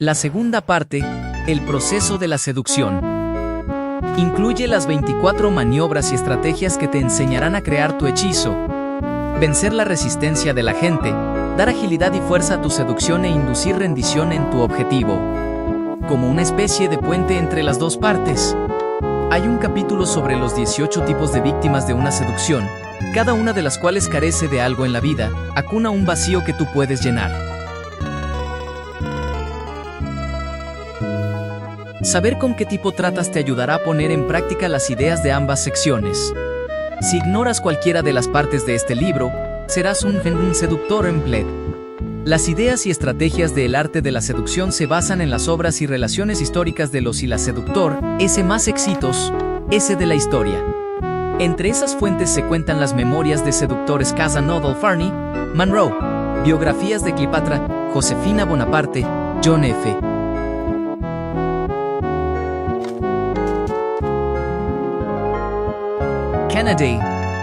La segunda parte, el proceso de la seducción, incluye las 24 maniobras y estrategias que te enseñarán a crear tu hechizo, vencer la resistencia de la gente, dar agilidad y fuerza a tu seducción e inducir rendición en tu objetivo. Como una especie de puente entre las dos partes. Hay un capítulo sobre los 18 tipos de víctimas de una seducción, cada una de las cuales carece de algo en la vida, acuna un vacío que tú puedes llenar. Saber con qué tipo tratas te ayudará a poner en práctica las ideas de ambas secciones. Si ignoras cualquiera de las partes de este libro, serás un seductor empleado. Las ideas y estrategias del arte de la seducción se basan en las obras y relaciones históricas de los y la seductor, ese más éxitos, ese de la historia. Entre esas fuentes se cuentan las memorias de seductores Casanova Farney, Monroe, biografías de Cleopatra, Josefina Bonaparte, John F. Kennedy,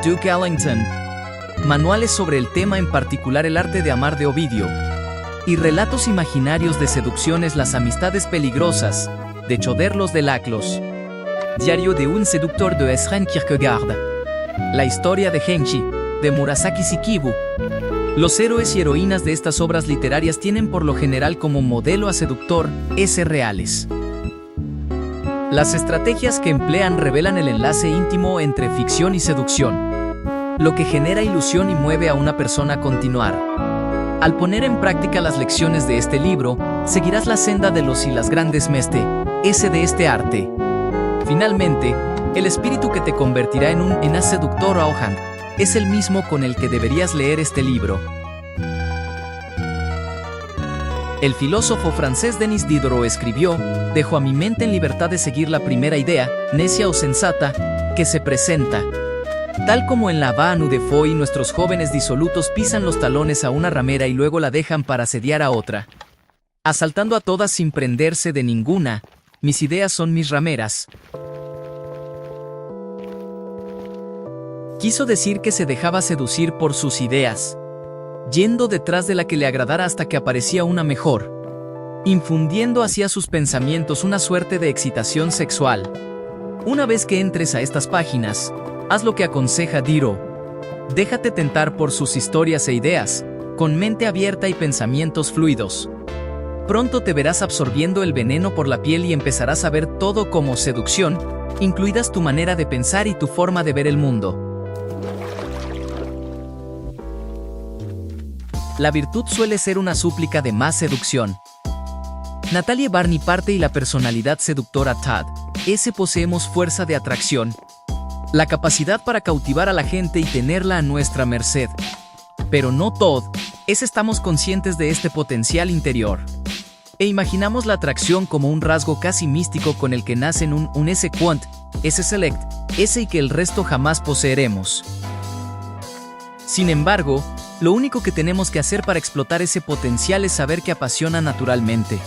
Duke Ellington, manuales sobre el tema, en particular el arte de amar de Ovidio, y relatos imaginarios de seducciones, las amistades peligrosas, de Choderlos de Laclos, Diario de un seductor de Søren Kierkegaard, la historia de Genji, de Murasaki Shikibu. Los héroes y heroínas de estas obras literarias tienen por lo general como modelo a seductor, reales. Las estrategias que emplean revelan el enlace íntimo entre ficción y seducción, lo que genera ilusión y mueve a una persona a continuar. Al poner en práctica las lecciones de este libro, seguirás la senda de los y las grandes mestres de este arte. Finalmente, el espíritu que te convertirá en un seductor Ohand es el mismo con el que deberías leer este libro. El filósofo francés Denis Diderot escribió: «Dejo a mi mente en libertad de seguir la primera idea, necia o sensata, que se presenta». Tal como en la Avenue de Foy, nuestros jóvenes disolutos pisan los talones a una ramera y luego la dejan para asediar a otra, asaltando a todas sin prenderse de ninguna. Mis ideas son mis rameras. Quiso decir que se dejaba seducir por sus ideas, yendo detrás de la que le agradara hasta que aparecía una mejor, infundiendo hacia sus pensamientos una suerte de excitación sexual. Una vez que entres a estas páginas, haz lo que aconseja Diderot. Déjate tentar por sus historias e ideas, con mente abierta y pensamientos fluidos. Pronto te verás absorbiendo el veneno por la piel y empezarás a ver todo como seducción, incluidas tu manera de pensar y tu forma de ver el mundo. La virtud suele ser una súplica de más seducción. Natalie Barney parte y la personalidad seductora Todd poseemos fuerza de atracción, la capacidad para cautivar a la gente y tenerla a nuestra merced. Pero no Todd, estamos conscientes de este potencial interior. E imaginamos la atracción como un rasgo casi místico con el que nacen un quant, select, y que el resto jamás poseeremos. Sin embargo, lo único que tenemos que hacer para explotar ese potencial es saber que apasiona naturalmente,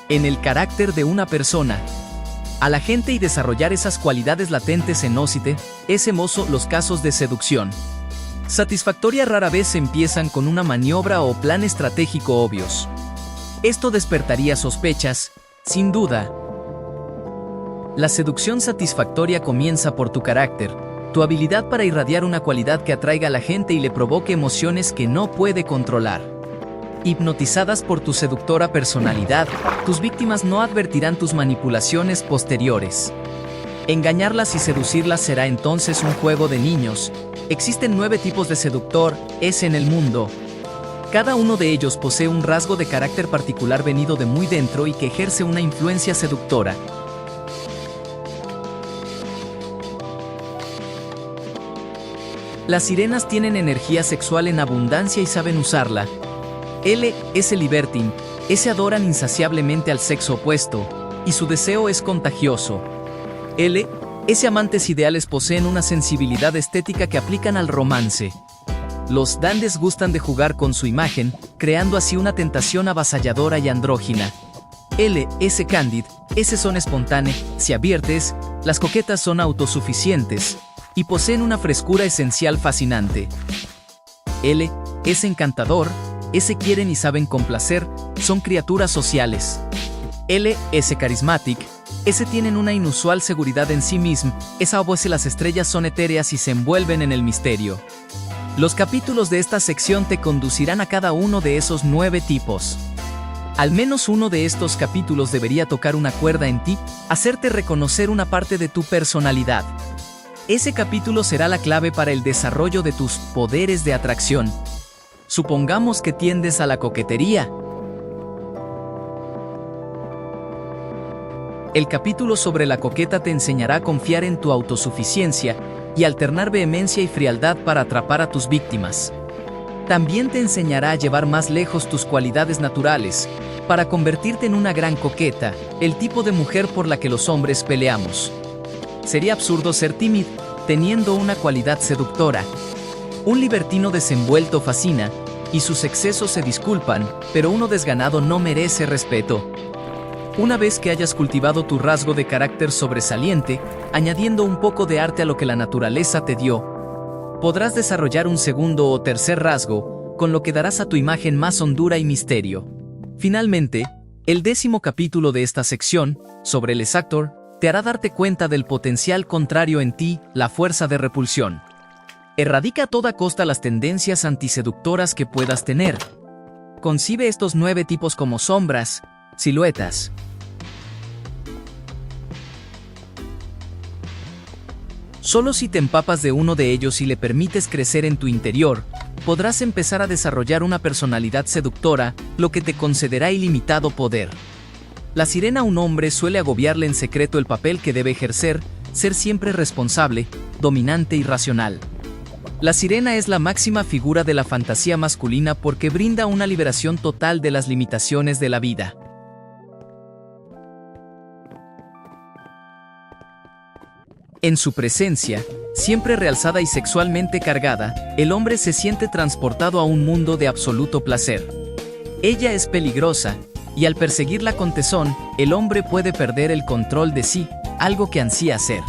en el carácter de una persona, a la gente, y desarrollar esas cualidades latentes en mozo. Los casos de seducción satisfactoria rara vez empiezan con una maniobra o plan estratégico obvios. Esto despertaría sospechas, sin duda. La seducción satisfactoria comienza por tu carácter, tu habilidad para irradiar una cualidad que atraiga a la gente y le provoque emociones que no puede controlar. Hipnotizadas por tu seductora personalidad, tus víctimas no advertirán tus manipulaciones posteriores. Engañarlas y seducirlas será entonces un juego de niños. Existen 9 tipos de seductor en el mundo. Cada uno de ellos posee un rasgo de carácter particular venido de muy dentro y que ejerce una influencia seductora. Las sirenas tienen energía sexual en abundancia y saben usarla. El libertine, adoran insaciablemente al sexo opuesto, y su deseo es contagioso. Amantes ideales poseen una sensibilidad estética que aplican al romance. Los dandes gustan de jugar con su imagen, creando así una tentación avasalladora y andrógina. Candid, son espontáneos, si abiertes, las coquetas son autosuficientes, y poseen una frescura esencial fascinante. Es encantador, quieren y saben complacer, son criaturas sociales. L. S. Charismatic. S. tienen una inusual seguridad en sí mismo. Esa obviously las estrellas son etéreas y se envuelven en el misterio. Los capítulos de esta sección te conducirán a cada uno de esos 9 tipos. Al menos uno de estos capítulos debería tocar una cuerda en ti, hacerte reconocer una parte de tu personalidad. Ese capítulo será la clave para el desarrollo de tus poderes de atracción. Supongamos que tiendes a la coquetería. El capítulo sobre la coqueta te enseñará a confiar en tu autosuficiencia y alternar vehemencia y frialdad para atrapar a tus víctimas. También te enseñará a llevar más lejos tus cualidades naturales, para convertirte en una gran coqueta, el tipo de mujer por la que los hombres peleamos. Sería absurdo ser tímido, teniendo una cualidad seductora. Un libertino desenvuelto fascina, y sus excesos se disculpan, pero uno desganado no merece respeto. Una vez que hayas cultivado tu rasgo de carácter sobresaliente, añadiendo un poco de arte a lo que la naturaleza te dio, podrás desarrollar un segundo o tercer rasgo, con lo que darás a tu imagen más hondura y misterio. Finalmente, el 10º capítulo de esta sección, sobre el Exactor, te hará darte cuenta del potencial contrario en ti, la fuerza de repulsión. Erradica a toda costa las tendencias antiseductoras que puedas tener. Concibe estos 9 tipos como sombras, siluetas. Solo si te empapas de uno de ellos y le permites crecer en tu interior, podrás empezar a desarrollar una personalidad seductora, lo que te concederá ilimitado poder. La sirena a un hombre suele agobiarle en secreto el papel que debe ejercer, ser siempre responsable, dominante y racional. La sirena es la máxima figura de la fantasía masculina porque brinda una liberación total de las limitaciones de la vida. En su presencia, siempre realzada y sexualmente cargada, el hombre se siente transportado a un mundo de absoluto placer. Ella es peligrosa, y al perseguirla con tesón, el hombre puede perder el control de sí, algo que ansía ser.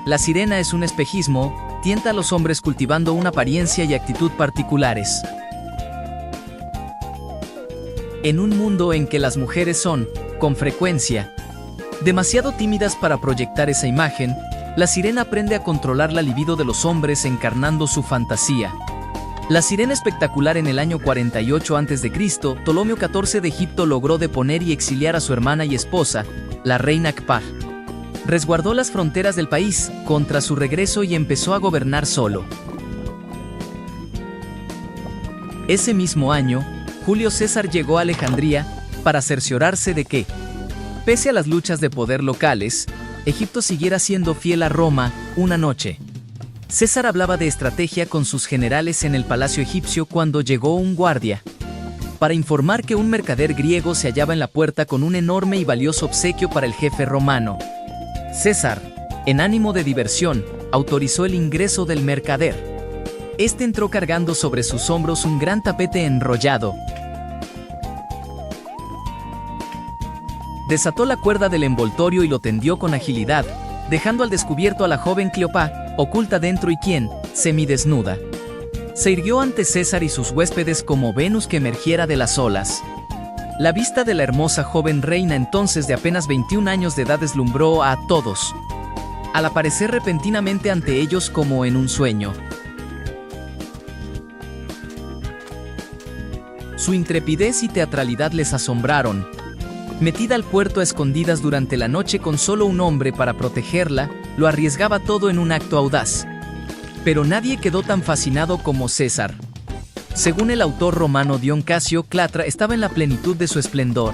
La sirena es un espejismo, tienta a los hombres cultivando una apariencia y actitud particulares. En un mundo en que las mujeres son, con frecuencia, demasiado tímidas para proyectar esa imagen, la sirena aprende a controlar la libido de los hombres encarnando su fantasía. La sirena espectacular en el año 48 a.C., Ptolomeo XIV de Egipto logró deponer y exiliar a su hermana y esposa, la reina Akpah. Resguardó las fronteras del país contra su regreso y empezó a gobernar solo. Ese mismo año, Julio César llegó a Alejandría para cerciorarse de que, pese a las luchas de poder locales, Egipto siguiera siendo fiel a Roma. Una noche, César hablaba de estrategia con sus generales en el palacio egipcio cuando llegó un guardia para informar que un mercader griego se hallaba en la puerta con un enorme y valioso obsequio para el jefe romano. César, en ánimo de diversión, autorizó el ingreso del mercader. Este entró cargando sobre sus hombros un gran tapete enrollado. Desató la cuerda del envoltorio y lo tendió con agilidad, dejando al descubierto a la joven Cleopatra, oculta dentro y quien, semidesnuda, se irguió ante César y sus huéspedes como Venus que emergiera de las olas. La vista de la hermosa joven reina entonces de apenas 21 años de edad deslumbró a todos, al aparecer repentinamente ante ellos como en un sueño. Su intrepidez y teatralidad les asombraron. Metida al puerto a escondidas durante la noche con solo un hombre para protegerla, lo arriesgaba todo en un acto audaz. Pero nadie quedó tan fascinado como César. Según el autor romano Dion Casio, Cleopatra estaba en la plenitud de su esplendor.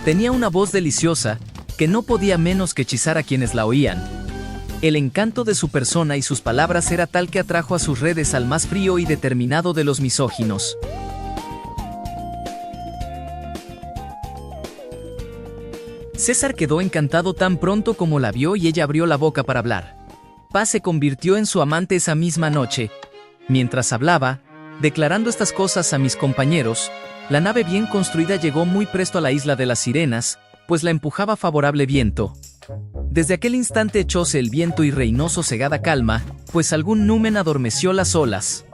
Tenía una voz deliciosa, que no podía menos que hechizar a quienes la oían. El encanto de su persona y sus palabras era tal que atrajo a sus redes al más frío y determinado de los misóginos. César quedó encantado tan pronto como la vio y ella abrió la boca para hablar. Paz se convirtió en su amante esa misma noche. Mientras hablaba, declarando estas cosas a mis compañeros, la nave bien construida llegó muy presto a la isla de las sirenas, pues la empujaba favorable viento. Desde aquel instante echóse el viento y reinó sosegada calma, pues algún numen adormeció las olas.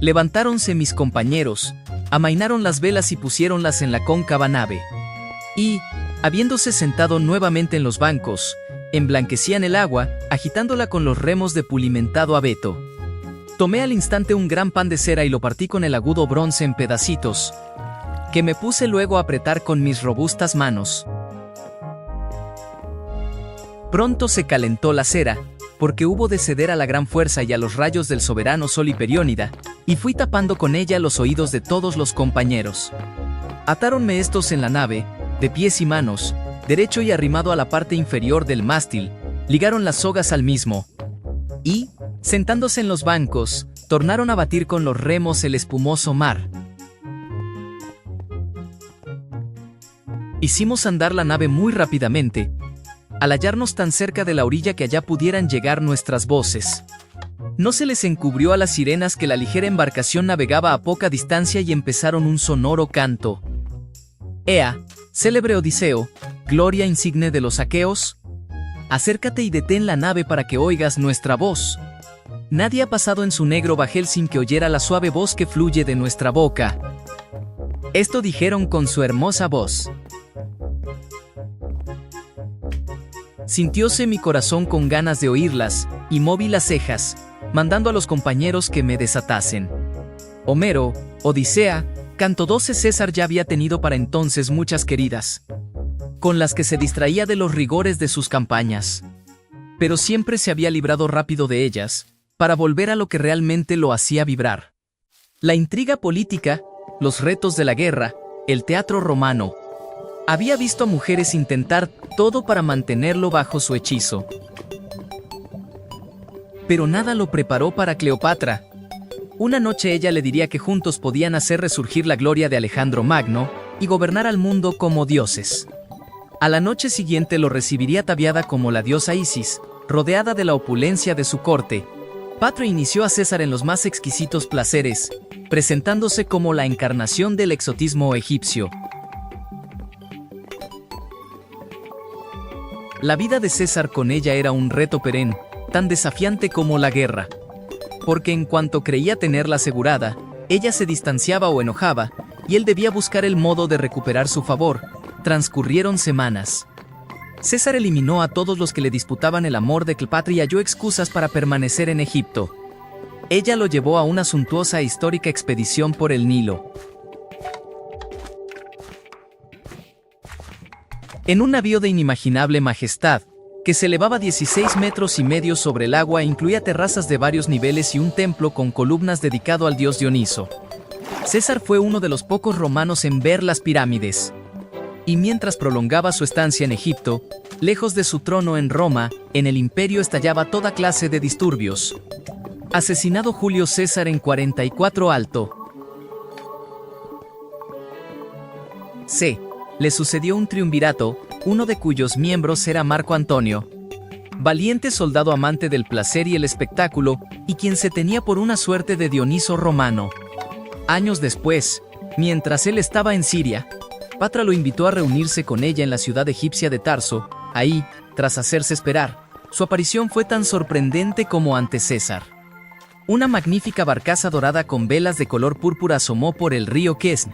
Levantáronse mis compañeros, amainaron las velas y pusiéronlas en la cóncava nave. Y, habiéndose sentado nuevamente en los bancos, emblanquecían el agua, agitándola con los remos de pulimentado abeto. Tomé al instante un gran pan de cera y lo partí con el agudo bronce en pedacitos, que me puse luego a apretar con mis robustas manos. Pronto se calentó la cera, porque hubo de ceder a la gran fuerza y a los rayos del soberano sol hiperiónida, y fui tapando con ella los oídos de todos los compañeros. Atáronme estos en la nave, de pies y manos, derecho y arrimado a la parte inferior del mástil, ligaron las sogas al mismo, y, sentándose en los bancos, tornaron a batir con los remos el espumoso mar. Hicimos andar la nave muy rápidamente, al hallarnos tan cerca de la orilla que allá pudieran llegar nuestras voces. No se les encubrió a las sirenas que la ligera embarcación navegaba a poca distancia y empezaron un sonoro canto. Ea, célebre Odiseo, gloria insigne de los aqueos, acércate y detén la nave para que oigas nuestra voz. Nadie ha pasado en su negro bajel sin que oyera la suave voz que fluye de nuestra boca. Esto dijeron con su hermosa voz. Sintióse mi corazón con ganas de oírlas, y moví las cejas, mandando a los compañeros que me desatasen. Homero, Odisea, canto 12. César ya había tenido para entonces muchas queridas, con las que se distraía de los rigores de sus campañas. Pero siempre se había librado rápido de ellas, para volver a lo que realmente lo hacía vibrar. La intriga política, los retos de la guerra, el teatro romano. Había visto a mujeres intentar todo para mantenerlo bajo su hechizo. Pero nada lo preparó para Cleopatra. Una noche ella le diría que juntos podían hacer resurgir la gloria de Alejandro Magno y gobernar al mundo como dioses. A la noche siguiente lo recibiría ataviada como la diosa Isis, rodeada de la opulencia de su corte. Patro inició a César en los más exquisitos placeres, presentándose como la encarnación del exotismo egipcio. La vida de César con ella era un reto perenne, tan desafiante como la guerra. Porque en cuanto creía tenerla asegurada, ella se distanciaba o enojaba, y él debía buscar el modo de recuperar su favor. Transcurrieron semanas. César eliminó a todos los que le disputaban el amor de Cleopatra y halló excusas para permanecer en Egipto. Ella lo llevó a una suntuosa e histórica expedición por el Nilo. En un navío de inimaginable majestad, que se elevaba 16 metros y medio sobre el agua e incluía terrazas de varios niveles y un templo con columnas dedicado al dios Dioniso. César fue uno de los pocos romanos en ver las pirámides. Y mientras prolongaba su estancia en Egipto, lejos de su trono en Roma, en el imperio estallaba toda clase de disturbios. Asesinado Julio César en 44 alto. C. Le sucedió un triunvirato, uno de cuyos miembros era Marco Antonio, valiente soldado amante del placer y el espectáculo, y quien se tenía por una suerte de Dioniso romano. Años después, mientras él estaba en Siria, Patra lo invitó a reunirse con ella en la ciudad egipcia de Tarso. Ahí, tras hacerse esperar, su aparición fue tan sorprendente como ante César. Una magnífica barcaza dorada con velas de color púrpura asomó por el río Quesne.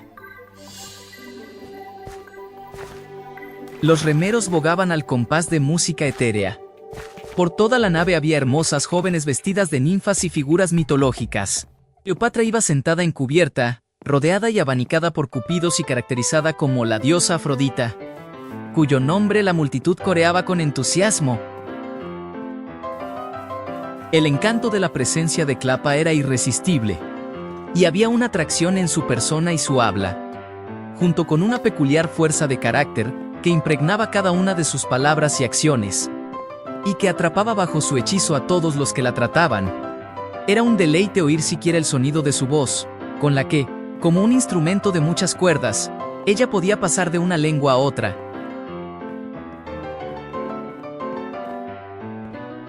Los remeros bogaban al compás de música etérea. Por toda la nave había hermosas jóvenes vestidas de ninfas y figuras mitológicas. Cleopatra iba sentada en cubierta, rodeada y abanicada por cupidos y caracterizada como la diosa Afrodita, cuyo nombre la multitud coreaba con entusiasmo. El encanto de la presencia de Cleopatra era irresistible, y había una atracción en su persona y su habla, junto con una peculiar fuerza de carácter que impregnaba cada una de sus palabras y acciones, y que atrapaba bajo su hechizo a todos los que la trataban. Era un deleite oír siquiera el sonido de su voz, con la que, como un instrumento de muchas cuerdas, ella podía pasar de una lengua a otra.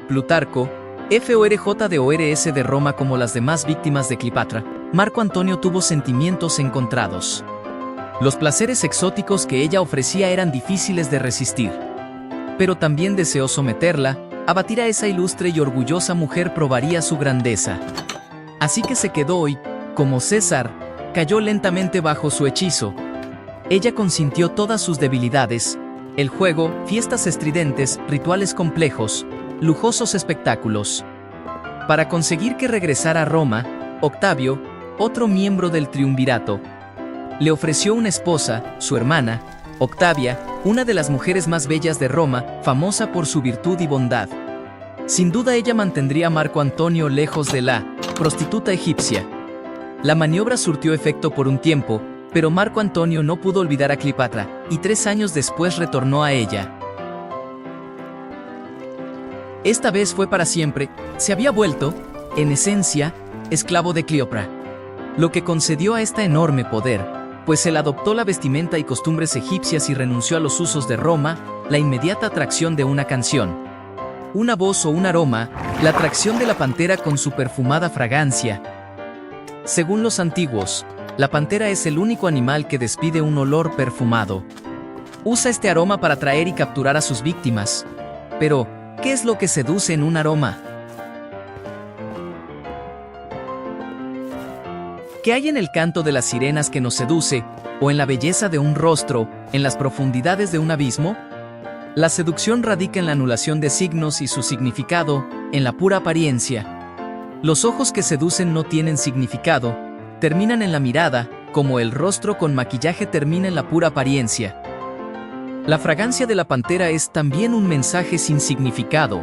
Plutarco, FORJ de ORS de Roma. Como las demás víctimas de Cleopatra, Marco Antonio tuvo sentimientos encontrados. Los placeres exóticos que ella ofrecía eran difíciles de resistir. Pero también deseó someterla, abatir a esa ilustre y orgullosa mujer probaría su grandeza. Así que se quedó y, Como César, cayó lentamente bajo su hechizo. Ella consintió todas sus debilidades: el juego, fiestas estridentes, rituales complejos, lujosos espectáculos. Para conseguir que regresara a Roma, Octavio, otro miembro del triunvirato, le ofreció una esposa, su hermana, Octavia, una de las mujeres más bellas de Roma, famosa por su virtud y bondad. Sin duda ella mantendría a Marco Antonio lejos de la prostituta egipcia. La maniobra surtió efecto por un tiempo, pero Marco Antonio no pudo olvidar a Cleopatra, y 3 años después retornó a ella. Esta vez fue para siempre. Se había vuelto, en esencia, esclavo de Cleopatra, lo que concedió a esta enorme poder, pues él adoptó la vestimenta y costumbres egipcias y renunció a los usos de Roma, la inmediata atracción de una canción, una voz o un aroma, la atracción de la pantera con su perfumada fragancia. Según los antiguos, la pantera es el único animal que despide un olor perfumado. Usa este aroma para atraer y capturar a sus víctimas. Pero, ¿qué es lo que seduce en un aroma? ¿Qué hay en el canto de las sirenas que nos seduce, o en la belleza de un rostro, en las profundidades de un abismo? La seducción radica en la anulación de signos y su significado, en la pura apariencia. Los ojos que seducen no tienen significado, terminan en la mirada, como el rostro con maquillaje termina en la pura apariencia. La fragancia de la pantera es también un mensaje sin significado.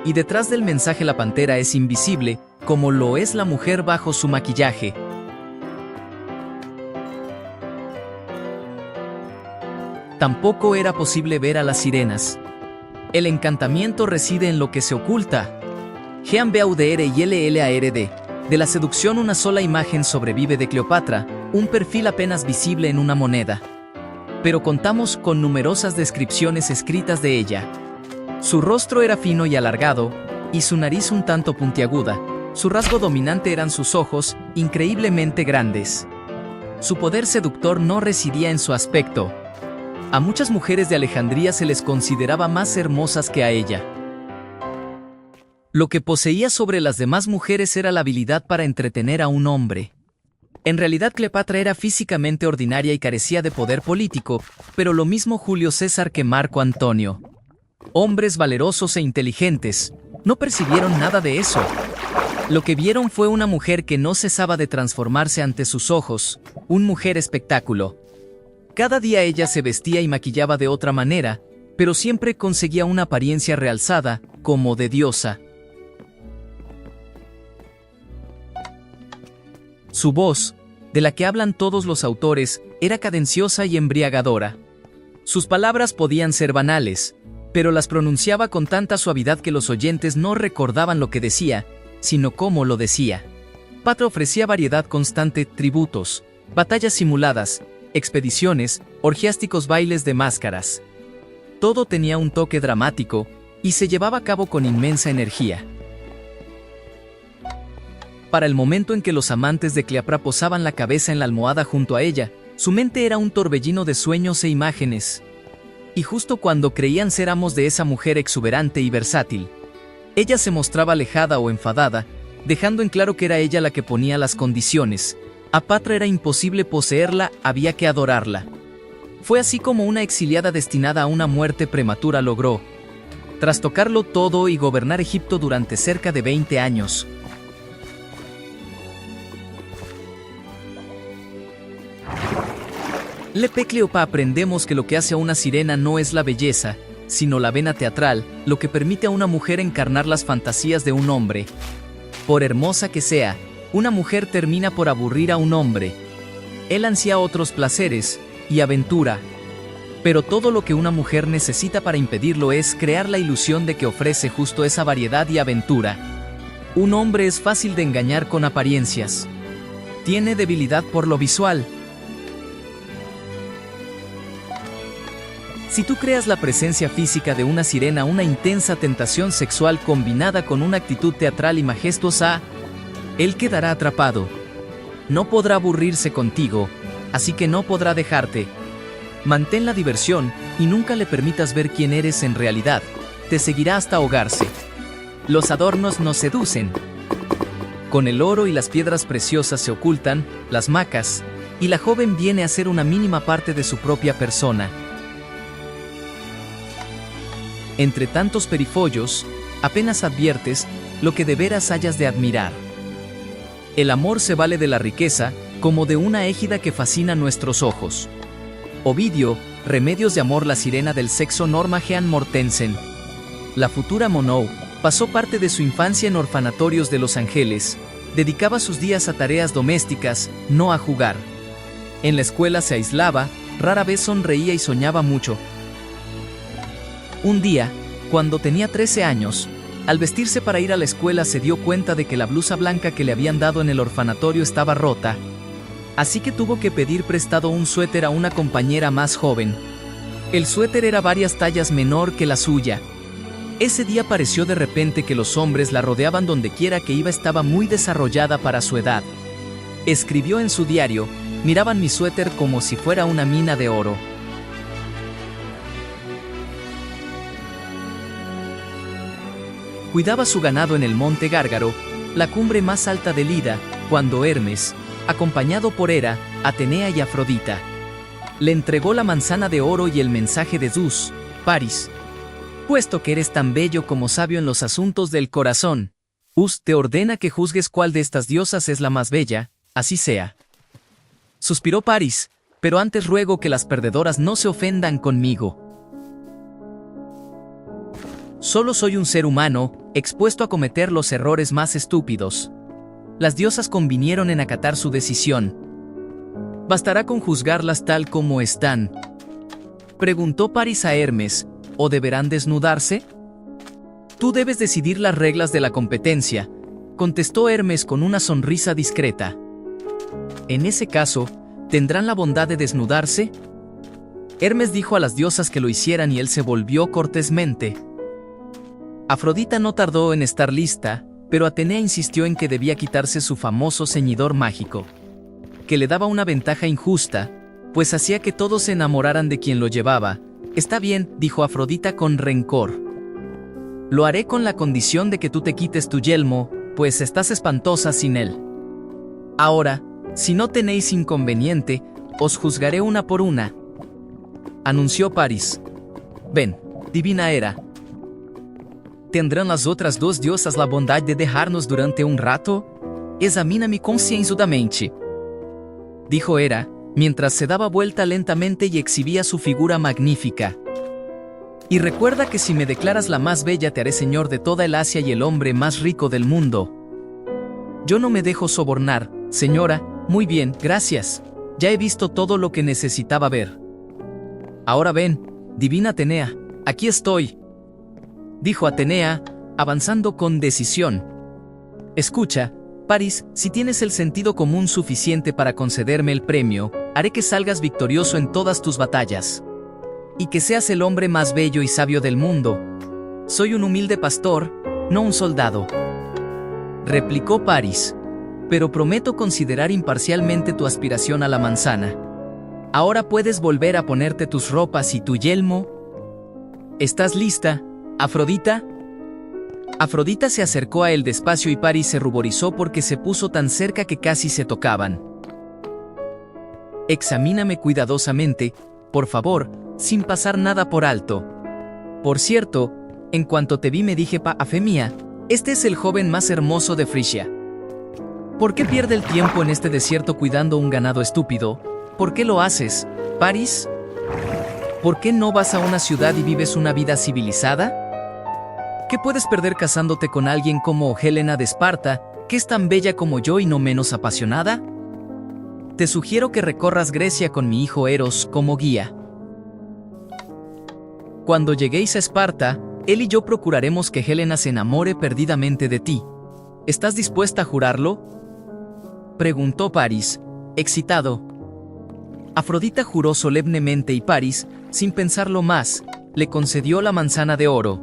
Y detrás del mensaje la pantera es invisible, como lo es la mujer bajo su maquillaje. Tampoco era posible ver a las sirenas. El encantamiento reside en lo que se oculta. Jean Baudelaire y LLARD. De la seducción una sola imagen sobrevive de Cleopatra, un perfil apenas visible en una moneda. Pero contamos con numerosas descripciones escritas de ella. Su rostro era fino y alargado, y su nariz un tanto puntiaguda. Su rasgo dominante eran sus ojos, increíblemente grandes. Su poder seductor no residía en su aspecto. A muchas mujeres de Alejandría se les consideraba más hermosas que a ella. Lo que poseía sobre las demás mujeres era la habilidad para entretener a un hombre. En realidad Cleopatra era físicamente ordinaria y carecía de poder político, pero lo mismo Julio César que Marco Antonio. Hombres valerosos e inteligentes, no percibieron nada de eso. Lo que vieron fue una mujer que no cesaba de transformarse ante sus ojos, un mujer espectáculo. Cada día ella se vestía y maquillaba de otra manera, pero siempre conseguía una apariencia realzada, como de diosa. Su voz, de la que hablan todos los autores, era cadenciosa y embriagadora. Sus palabras podían ser banales, pero las pronunciaba con tanta suavidad que los oyentes no recordaban lo que decía, sino cómo lo decía. Cleopatra ofrecía variedad constante, tributos, batallas simuladas, expediciones, orgiásticos bailes de máscaras. Todo tenía un toque dramático, y se llevaba a cabo con inmensa energía. Para el momento en que los amantes de Cleopatra posaban la cabeza en la almohada junto a ella, su mente era un torbellino de sueños e imágenes. Y justo cuando creían ser amos de esa mujer exuberante y versátil, ella se mostraba alejada o enfadada, dejando en claro que era ella la que ponía las condiciones. A Cleopatra era imposible poseerla, había que adorarla. Fue así como una exiliada destinada a una muerte prematura logró trastocarlo todo y gobernar Egipto durante cerca de 20 años. Lepe Cleopatra aprendemos que lo que hace a una sirena no es la belleza, sino la vena teatral, lo que permite a una mujer encarnar las fantasías de un hombre. Por hermosa que sea, una mujer termina por aburrir a un hombre. Él ansía otros placeres y aventura. Pero todo lo que una mujer necesita para impedirlo es crear la ilusión de que ofrece justo esa variedad y aventura. Un hombre es fácil de engañar con apariencias. Tiene debilidad por lo visual. Si tú creas la presencia física de una sirena, una intensa tentación sexual combinada con una actitud teatral y majestuosa, él quedará atrapado. No podrá aburrirse contigo, así que no podrá dejarte. Mantén la diversión y nunca le permitas ver quién eres en realidad. Te seguirá hasta ahogarse. Los adornos nos seducen. Con el oro y las piedras preciosas se ocultan las macas, y la joven viene a ser una mínima parte de su propia persona. Entre tantos perifollos, apenas adviertes lo que de veras hayas de admirar. El amor se vale de la riqueza, como de una égida que fascina nuestros ojos. Ovidio, Remedios de amor. La sirena del sexo Norma Jean Mortensen. La futura Monroe pasó parte de su infancia en orfanatorios de Los Ángeles. Dedicaba sus días a tareas domésticas, no a jugar. En la escuela se aislaba, rara vez sonreía y soñaba mucho. Un día, cuando tenía 13 años, al vestirse para ir a la escuela se dio cuenta de que la blusa blanca que le habían dado en el orfanatorio estaba rota. Así que tuvo que pedir prestado un suéter a una compañera más joven. El suéter era varias tallas menor que la suya. Ese día pareció de repente que los hombres la rodeaban donde quiera que iba. Estaba muy desarrollada para su edad. Escribió en su diario: miraban mi suéter como si fuera una mina de oro. Cuidaba su ganado en el monte Gárgaro, la cumbre más alta del Ida, cuando Hermes, acompañado por Hera, Atenea y Afrodita, le entregó la manzana de oro y el mensaje de Zeus: Paris, puesto que eres tan bello como sabio en los asuntos del corazón, Zeus te ordena que juzgues cuál de estas diosas es la más bella, así sea. Suspiró Paris: pero antes ruego que las perdedoras no se ofendan conmigo. Solo soy un ser humano, expuesto a cometer los errores más estúpidos. Las diosas convinieron en acatar su decisión. ¿Bastará con juzgarlas tal como están?, preguntó Paris a Hermes, ¿o deberán desnudarse? Tú debes decidir las reglas de la competencia, contestó Hermes con una sonrisa discreta. En ese caso, ¿tendrán la bondad de desnudarse? Hermes dijo a las diosas que lo hicieran y él se volvió cortésmente. Afrodita no tardó en estar lista, pero Atenea insistió en que debía quitarse su famoso ceñidor mágico, que le daba una ventaja injusta, pues hacía que todos se enamoraran de quien lo llevaba. Está bien, dijo Afrodita con rencor. Lo haré con la condición de que tú te quites tu yelmo, pues estás espantosa sin él. Ahora, si no tenéis inconveniente, os juzgaré una por una, anunció Paris. Ven, divina Hera. ¿Tendrán las otras dos diosas la bondad de dejarnos durante un rato? Examina-me concienzudamente, dijo Hera, mientras se daba vuelta lentamente y exhibía su figura magnífica. Y recuerda que si me declaras la más bella te haré señor de toda el Asia y el hombre más rico del mundo. Yo no me dejo sobornar, señora. Muy bien, gracias. Ya he visto todo lo que necesitaba ver. Ahora ven, divina Atenea, aquí estoy, dijo Atenea, avanzando con decisión. Escucha, Paris, si tienes el sentido común suficiente para concederme el premio, haré que salgas victorioso en todas tus batallas. Y que seas el hombre más bello y sabio del mundo. Soy un humilde pastor, no un soldado, replicó Paris. Pero prometo considerar imparcialmente tu aspiración a la manzana. Ahora puedes volver a ponerte tus ropas y tu yelmo. ¿Estás lista, Afrodita? Afrodita se acercó a él despacio y Paris se ruborizó porque se puso tan cerca que casi se tocaban. Examíname cuidadosamente, por favor, sin pasar nada por alto. Por cierto, en cuanto te vi me dije a fe mía, este es el joven más hermoso de Frigia. ¿Por qué pierde el tiempo en este desierto cuidando un ganado estúpido? ¿Por qué lo haces, Paris? ¿Por qué no vas a una ciudad y vives una vida civilizada? ¿Qué puedes perder casándote con alguien como Helena de Esparta, que es tan bella como yo y no menos apasionada? Te sugiero que recorras Grecia con mi hijo Eros como guía. Cuando lleguéis a Esparta, él y yo procuraremos que Helena se enamore perdidamente de ti. ¿Estás dispuesta a jurarlo?, preguntó Paris, excitado. Afrodita juró solemnemente y Paris, sin pensarlo más, le concedió la manzana de oro.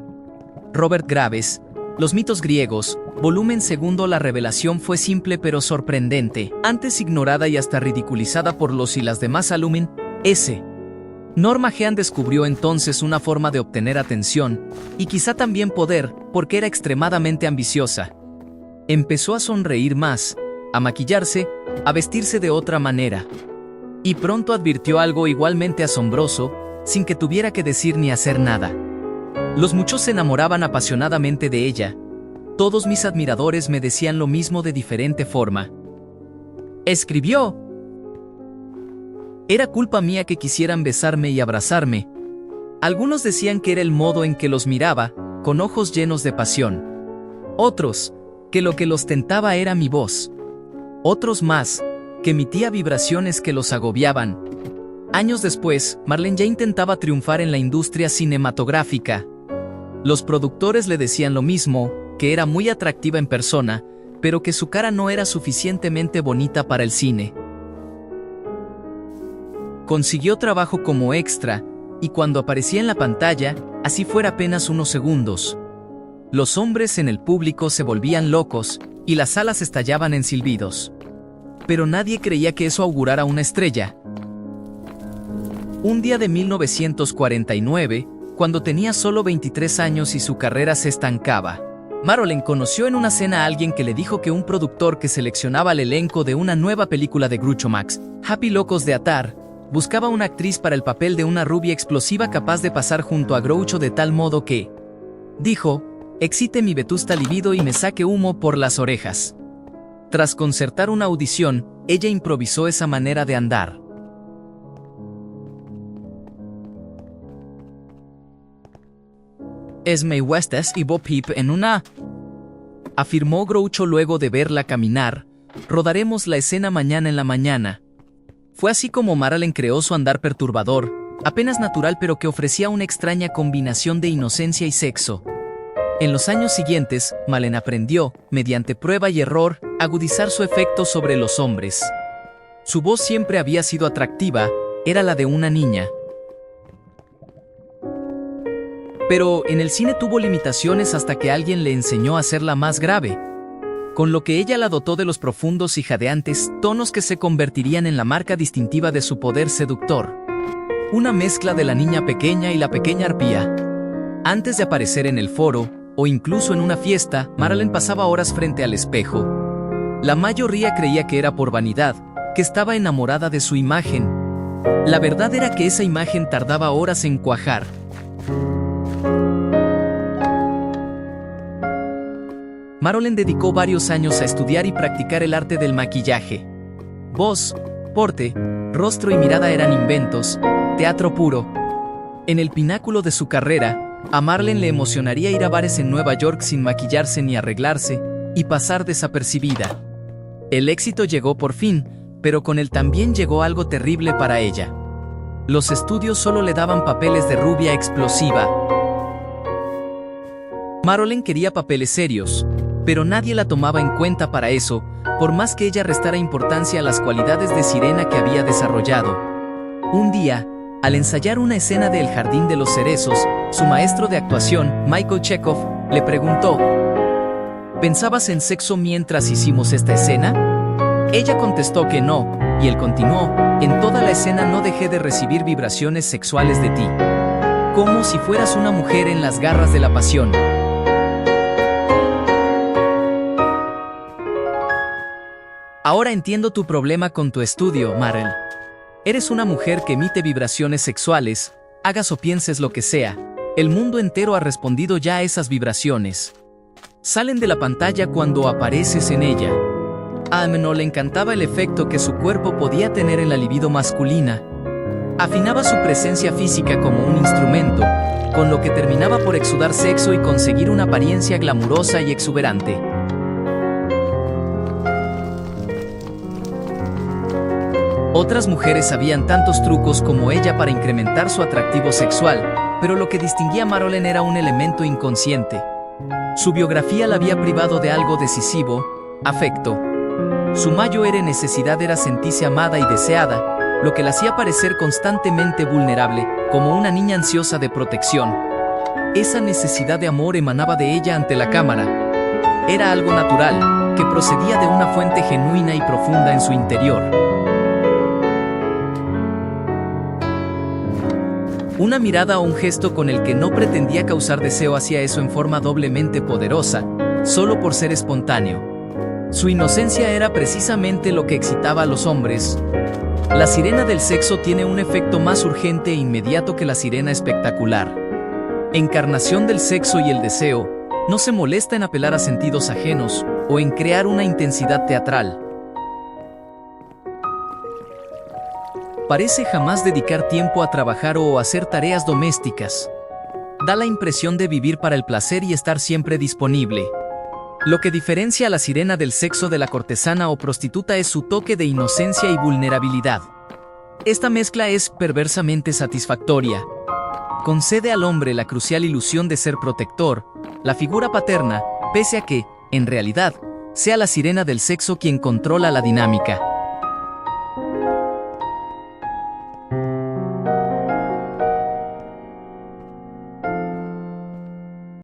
Robert Graves, Los mitos griegos, volumen 2. La revelación fue simple pero sorprendente, antes ignorada y hasta ridiculizada por los y las demás alumni. S. Norma Jean descubrió entonces una forma de obtener atención, y quizá también poder, porque era extremadamente ambiciosa. Empezó a sonreír más, a maquillarse, a vestirse de otra manera. Y pronto advirtió algo igualmente asombroso, sin que tuviera que decir ni hacer nada. Los muchos se enamoraban apasionadamente de ella. Todos mis admiradores me decían lo mismo de diferente forma. Escribió. Era culpa mía que quisieran besarme y abrazarme. Algunos decían que era el modo en que los miraba, con ojos llenos de pasión. Otros, que lo que los tentaba era mi voz. Otros más, que emitía vibraciones que los agobiaban. Años después, Marlene ya intentaba triunfar en la industria cinematográfica. Los productores le decían lo mismo, que era muy atractiva en persona, pero que su cara no era suficientemente bonita para el cine. Consiguió trabajo como extra, y cuando aparecía en la pantalla, así fuera apenas unos segundos, los hombres en el público se volvían locos, y las salas estallaban en silbidos. Pero nadie creía que eso augurara una estrella. Un día de 1949, cuando tenía solo 23 años y su carrera se estancaba, Marlene conoció en una cena a alguien que le dijo que un productor que seleccionaba el elenco de una nueva película de Groucho Marx, Happy Locos de Atar, buscaba una actriz para el papel de una rubia explosiva capaz de pasar junto a Groucho de tal modo que, dijo, excite mi vetusta libido y me saque humo por las orejas. Tras concertar una audición, ella improvisó esa manera de andar. Esme Westes y Bob Heap en una... afirmó Groucho luego de verla caminar. Rodaremos la escena mañana en la mañana. Fue así como Marlene creó su andar perturbador, apenas natural pero que ofrecía una extraña combinación de inocencia y sexo. En los años siguientes, Marlene aprendió, mediante prueba y error, a agudizar su efecto sobre los hombres. Su voz siempre había sido atractiva, era la de una niña. Pero en el cine tuvo limitaciones hasta que alguien le enseñó a hacerla más grave, con lo que ella la dotó de los profundos y jadeantes tonos que se convertirían en la marca distintiva de su poder seductor. Una mezcla de la niña pequeña y la pequeña arpía. Antes de aparecer en el foro, o incluso en una fiesta, Marlene pasaba horas frente al espejo. La mayoría creía que era por vanidad, que estaba enamorada de su imagen. La verdad era que esa imagen tardaba horas en cuajar. Marlene dedicó varios años a estudiar y practicar el arte del maquillaje. Voz, porte, rostro y mirada eran inventos, teatro puro. En el pináculo de su carrera, a Marlene le emocionaría ir a bares en Nueva York sin maquillarse ni arreglarse, y pasar desapercibida. El éxito llegó por fin, pero con él también llegó algo terrible para ella. Los estudios solo le daban papeles de rubia explosiva. Marlene quería papeles serios, pero nadie la tomaba en cuenta para eso, por más que ella restara importancia a las cualidades de sirena que había desarrollado. Un día, al ensayar una escena de El Jardín de los Cerezos, su maestro de actuación, Michael Chekhov, le preguntó: ¿pensabas en sexo mientras hicimos esta escena? Ella contestó que no, y él continuó: en toda la escena no dejé de recibir vibraciones sexuales de ti. Como si fueras una mujer en las garras de la pasión. Ahora entiendo tu problema con tu estudio, Marlene. Eres una mujer que emite vibraciones sexuales, hagas o pienses lo que sea. El mundo entero ha respondido ya a esas vibraciones. Salen de la pantalla cuando apareces en ella. A Ameno le encantaba el efecto que su cuerpo podía tener en la libido masculina. Afinaba su presencia física como un instrumento, con lo que terminaba por exudar sexo y conseguir una apariencia glamurosa y exuberante. Otras mujeres sabían tantos trucos como ella para incrementar su atractivo sexual, pero lo que distinguía a Marlene era un elemento inconsciente. Su biografía la había privado de algo decisivo: afecto. Su mayor necesidad era sentirse amada y deseada, lo que la hacía parecer constantemente vulnerable, como una niña ansiosa de protección. Esa necesidad de amor emanaba de ella ante la cámara. Era algo natural, que procedía de una fuente genuina y profunda en su interior. Una mirada o un gesto con el que no pretendía causar deseo hacía eso en forma doblemente poderosa, solo por ser espontáneo. Su inocencia era precisamente lo que excitaba a los hombres. La sirena del sexo tiene un efecto más urgente e inmediato que la sirena espectacular. Encarnación del sexo y el deseo, no se molesta en apelar a sentidos ajenos o en crear una intensidad teatral. Parece jamás dedicar tiempo a trabajar o hacer tareas domésticas. Da la impresión de vivir para el placer y estar siempre disponible. Lo que diferencia a la sirena del sexo de la cortesana o prostituta es su toque de inocencia y vulnerabilidad. Esta mezcla es perversamente satisfactoria. Concede al hombre la crucial ilusión de ser protector, la figura paterna, pese a que, en realidad, sea la sirena del sexo quien controla la dinámica.